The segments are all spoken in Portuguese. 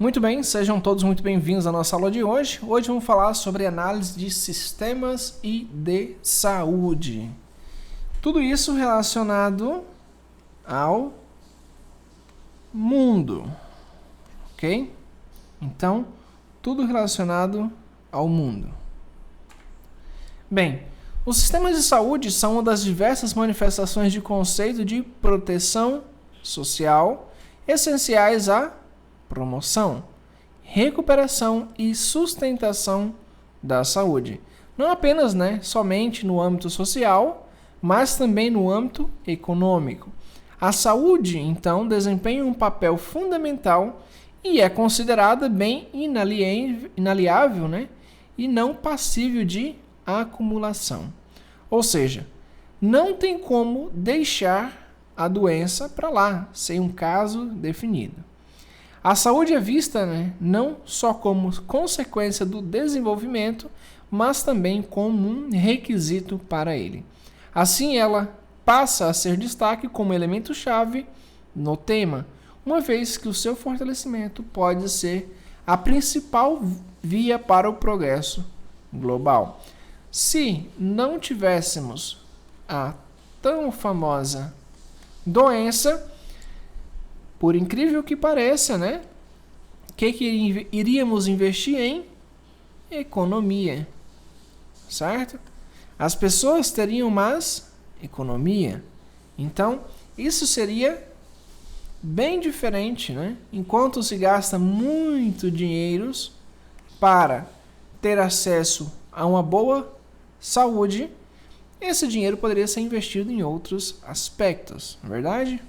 Muito bem, sejam todos muito bem-vindos à nossa aula de hoje. Hoje vamos falar sobre análise de sistemas e de saúde. Tudo isso relacionado ao mundo, ok? Então, tudo relacionado ao mundo. Bem, os sistemas de saúde são uma das diversas manifestações de conceito de proteção social essenciais à promoção, recuperação e sustentação da saúde. Não apenas, somente no âmbito social, mas também no âmbito econômico. A saúde, então, desempenha um papel fundamental e é considerada bem inalieável, e não passível de acumulação. Ou seja, não tem como deixar a doença para lá, sem um caso definido. A saúde é vista não só como consequência do desenvolvimento, mas também como um requisito para ele. Assim, ela passa a ser destaque como elemento-chave no tema, uma vez que o seu fortalecimento pode ser a principal via para o progresso global. Se não tivéssemos a tão famosa doença, por incrível que pareça, que iríamos investir em economia, certo? As pessoas teriam mais economia. Então, isso seria bem diferente, Enquanto se gasta muito dinheiro para ter acesso a uma boa saúde, esse dinheiro poderia ser investido em outros aspectos, não é verdade?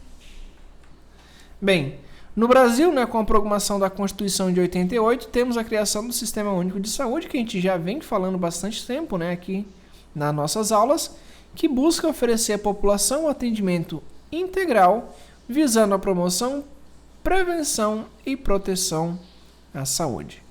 Bem, no Brasil, com a promulgação da Constituição de 88, temos a criação do Sistema Único de Saúde, que a gente já vem falando bastante tempo, aqui nas nossas aulas, que busca oferecer à população um atendimento integral, visando a promoção, prevenção e proteção à saúde.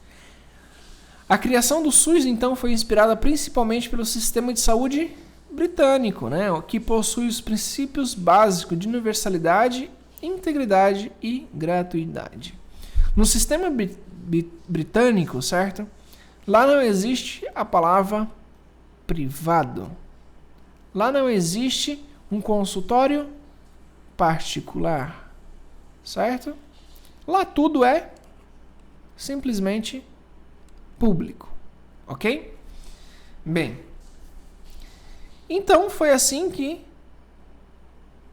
A criação do SUS, então, foi inspirada principalmente pelo sistema de saúde britânico, que possui os princípios básicos de universalidade, integridade e gratuidade. No sistema britânico, certo? Lá não existe a palavra privado. Lá não existe um consultório particular, certo? Lá tudo é simplesmente público, ok? Bem, então foi assim que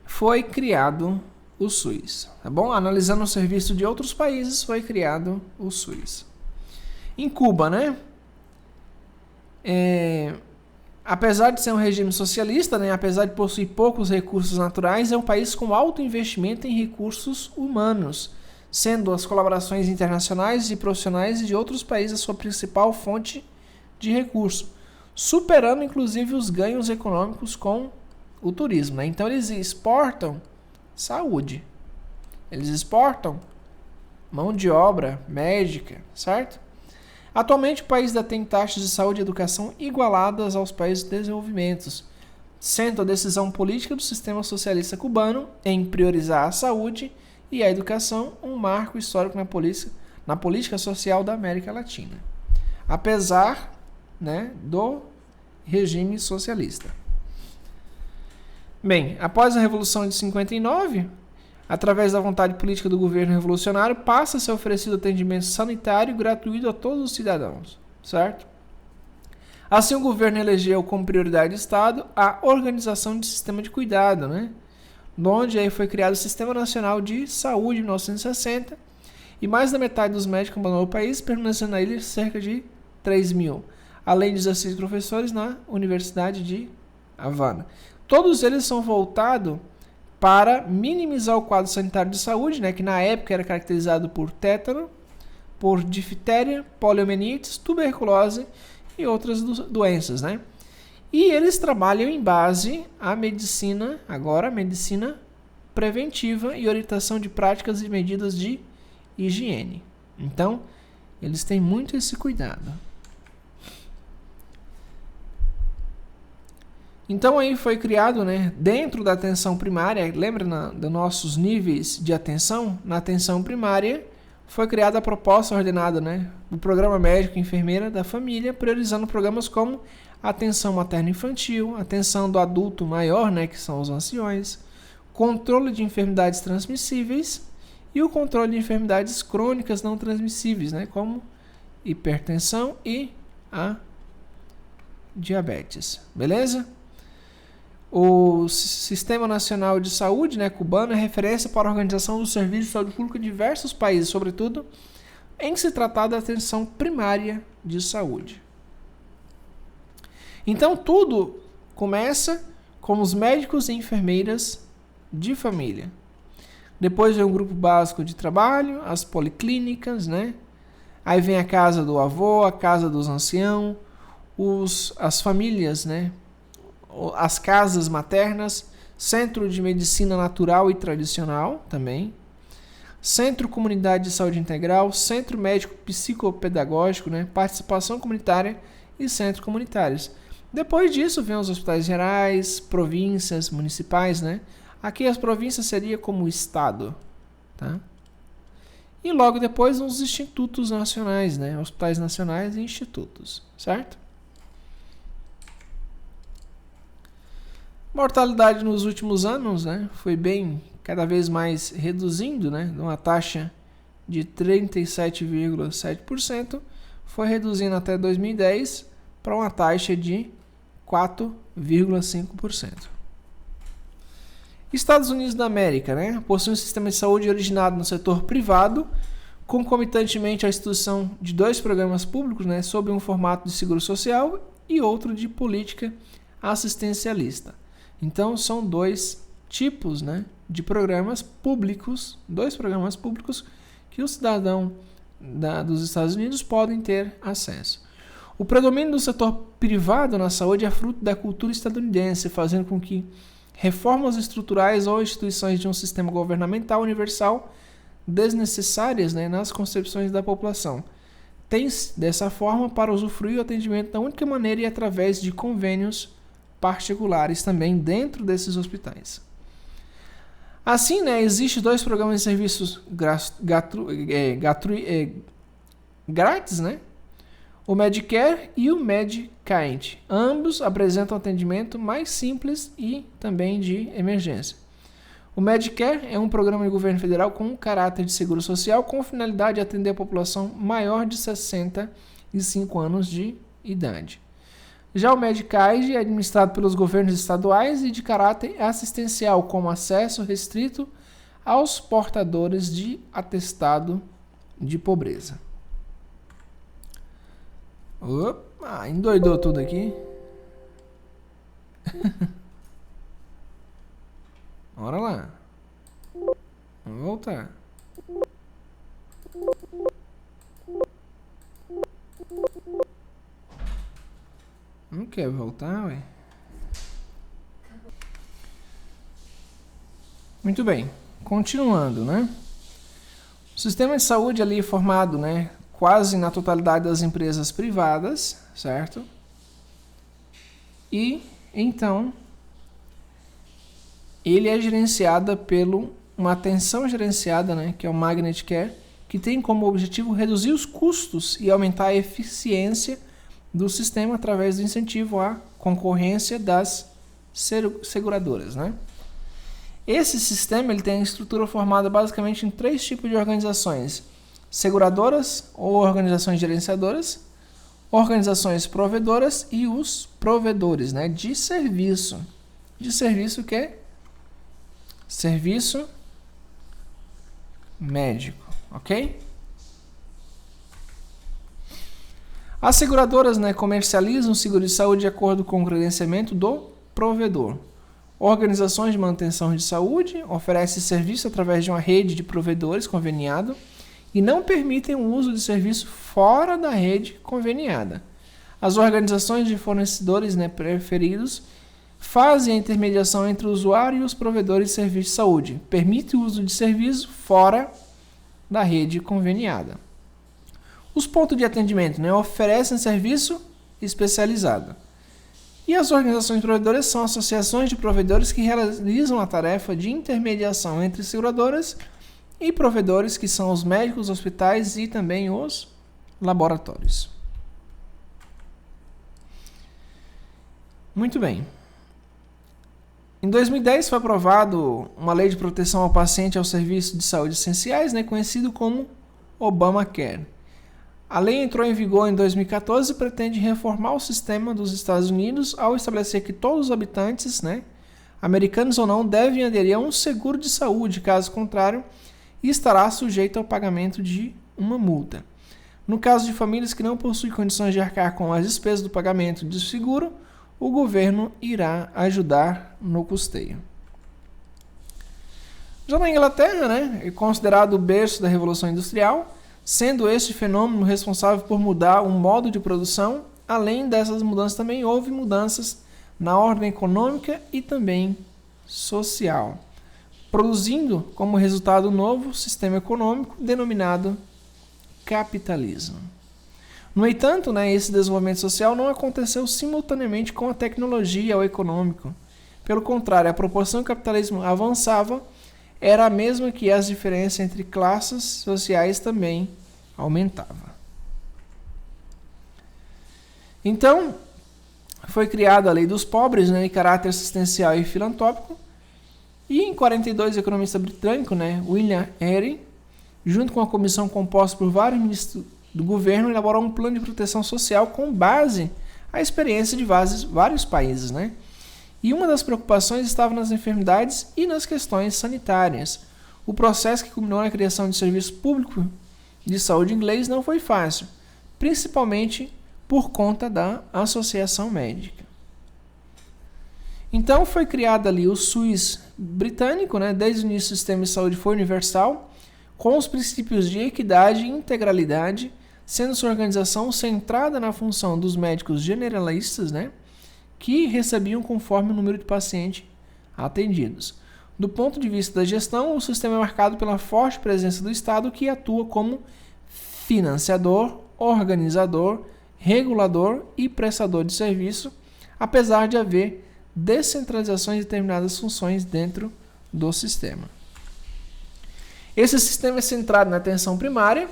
foi criado o SUS, tá bom? Analisando o serviço de outros países, foi criado o SUS. Em Cuba, apesar de ser um regime socialista, apesar de possuir poucos recursos naturais, é um país com alto investimento em recursos humanos, sendo as colaborações internacionais e profissionais de outros países a sua principal fonte de recurso, superando inclusive os ganhos econômicos com o turismo. Então eles exportam saúde, eles exportam mão de obra médica, certo? Atualmente o país tem taxas de saúde e educação igualadas aos países de desenvolvimento, sendo a decisão política do sistema socialista cubano em priorizar a saúde e a educação um marco histórico na política social da América Latina, apesar do regime socialista. Bem, após a Revolução de 59, através da vontade política do governo revolucionário, passa a ser oferecido atendimento sanitário gratuito a todos os cidadãos, certo? Assim, o governo elegeu como prioridade do Estado a organização de sistema de cuidado, onde aí foi criado o Sistema Nacional de Saúde em 1960, e mais da metade dos médicos abandonou o país, permanecendo na ilha cerca de 3 mil, além de 16 professores na Universidade de Havana. Todos eles são voltados para minimizar o quadro sanitário de saúde, que na época era caracterizado por tétano, por diftéria, poliomielites, tuberculose e outras doenças, E eles trabalham em base à medicina, agora medicina preventiva e orientação de práticas e medidas de higiene. Então, eles têm muito esse cuidado. Então aí foi criado, dentro da atenção primária, lembra dos nossos níveis de atenção? Na atenção primária, foi criada a proposta ordenada, né, do Programa Médico e Enfermeira da Família, priorizando programas como atenção materno-infantil, atenção do adulto maior, né, que são os anciões, controle de enfermidades transmissíveis e o controle de enfermidades crônicas não transmissíveis, né, como hipertensão e a diabetes. Beleza? O Sistema Nacional de Saúde, né, cubano, é referência para a organização do serviço de saúde pública em diversos países, sobretudo em se tratar da atenção primária de saúde. Então, tudo começa com os médicos e enfermeiras de família. Depois vem o grupo básico de trabalho, as policlínicas, né? Aí vem a casa do avô, a casa dos anciãos, as famílias, né? As casas maternas, centro de medicina natural e tradicional também, centro comunidade de saúde integral, centro médico psicopedagógico, né? Participação comunitária e centros comunitários. Depois disso vem os hospitais gerais, províncias, municipais, né? Aqui as províncias seria como o estado, tá? E logo depois os institutos nacionais, né? Hospitais nacionais e institutos, certo? Mortalidade nos últimos anos, né? Foi bem, cada vez mais reduzindo, né? Uma taxa de 37,7%, foi reduzindo até 2010 para uma taxa de 4,5%. Estados Unidos da América, né, possui um sistema de saúde originado no setor privado, concomitantemente à instituição de 2 programas públicos, né, sob um formato de seguro social e outro de política assistencialista. Então, são 2 tipos, né, de programas públicos, 2 programas públicos que o cidadão dos Estados Unidos podem ter acesso. O predomínio do setor privado na saúde é fruto da cultura estadunidense, fazendo com que reformas estruturais ou instituições de um sistema governamental universal desnecessárias, né, nas concepções da população tem-se dessa forma para usufruir o atendimento da única maneira e através de convênios particulares também dentro desses hospitais. Assim, né, existem 2 programas de serviços grátis, né? O Medicare e o Medicaid. Ambos apresentam atendimento mais simples e também de emergência. O Medicare é um programa de governo federal com caráter de seguro social com finalidade de atender a população maior de 65 anos de idade. Já o Medicaid é administrado pelos governos estaduais e de caráter assistencial, com acesso restrito aos portadores de atestado de pobreza. Opa, endoidou tudo aqui. Bora lá. Vamos voltar. Não quer voltar, ué? Muito bem. Continuando, né? O sistema de saúde ali é formado, né, quase na totalidade das empresas privadas, certo? E, então, ele é gerenciado pelo uma atenção gerenciada, né, que é o Magnet Care, que tem como objetivo reduzir os custos e aumentar a eficiência do sistema através do incentivo à concorrência das seguradoras, né? Esse sistema ele tem a estrutura formada basicamente em 3 tipos de organizações: seguradoras ou organizações gerenciadoras, organizações provedoras e os provedores, né, de serviço. De serviço que é serviço médico, ok? As seguradoras, né, comercializam o seguro de saúde de acordo com o credenciamento do provedor. Organizações de manutenção de saúde oferecem serviço através de uma rede de provedores conveniado e não permitem o uso de serviço fora da rede conveniada. As organizações de fornecedores, né, preferidos fazem a intermediação entre o usuário e os provedores de serviço de saúde. Permite o uso de serviço fora da rede conveniada. Os pontos de atendimento, né, oferecem serviço especializado. E as organizações provedoras são associações de provedores que realizam a tarefa de intermediação entre seguradoras e provedores, que são os médicos, hospitais e também os laboratórios. Muito bem. Em 2010 foi aprovado uma lei de proteção ao paciente e aos serviços de saúde essenciais, conhecido como Obamacare. A lei entrou em vigor em 2014 e pretende reformar o sistema dos Estados Unidos ao estabelecer que todos os habitantes, americanos ou não, devem aderir a um seguro de saúde, caso contrário, estará sujeito ao pagamento de uma multa. No caso de famílias que não possuem condições de arcar com as despesas do pagamento do seguro, o governo irá ajudar no custeio. Já na Inglaterra, é considerado o berço da Revolução Industrial, sendo este fenômeno responsável por mudar o modo de produção. Além dessas mudanças, também houve mudanças na ordem econômica e também social, produzindo como resultado um novo sistema econômico denominado capitalismo. No entanto, esse desenvolvimento social não aconteceu simultaneamente com a tecnologia ou econômico. Pelo contrário, a proporção que o capitalismo avançava era a mesma que as diferenças entre classes sociais também aumentavam. Então, foi criada a Lei dos Pobres, em caráter assistencial e filantrópico, e em 42 o economista britânico, William Henry, junto com a comissão composta por vários ministros do governo, elaborou um plano de proteção social com base à experiência de vários países. E uma das preocupações estava nas enfermidades e nas questões sanitárias. O processo que culminou na criação de serviço público de saúde inglês não foi fácil, principalmente por conta da Associação Médica. Então foi criado ali o SUS britânico, desde o início o sistema de saúde foi universal, com os princípios de equidade e integralidade, sendo sua organização centrada na função dos médicos generalistas, que recebiam conforme o número de pacientes atendidos. Do ponto de vista da gestão, o sistema é marcado pela forte presença do Estado, que atua como financiador, organizador, regulador e prestador de serviço, apesar de haver descentralizações de determinadas funções dentro do sistema. Esse sistema é centrado na atenção primária,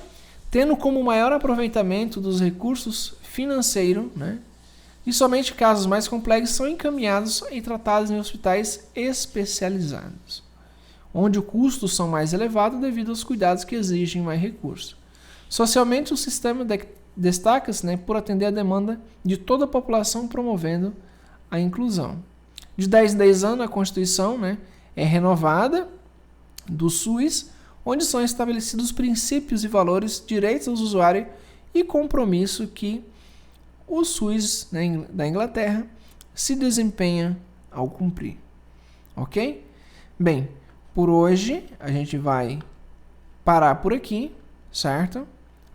tendo como maior aproveitamento dos recursos financeiros, e somente casos mais complexos são encaminhados e tratados em hospitais especializados, onde os custos são mais elevados devido aos cuidados que exigem mais recursos. Socialmente, o sistema destaca-se por atender a demanda de toda a população, promovendo a inclusão. De 10 em 10 anos, a Constituição é renovada do SUS, onde são estabelecidos princípios e valores, direitos dos usuários e compromisso que o SUS da Inglaterra se desempenha ao cumprir. Ok? Bem, por hoje a gente vai parar por aqui, certo?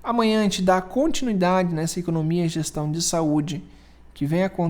Amanhã a gente dá continuidade nessa economia e gestão de saúde que vem acontecendo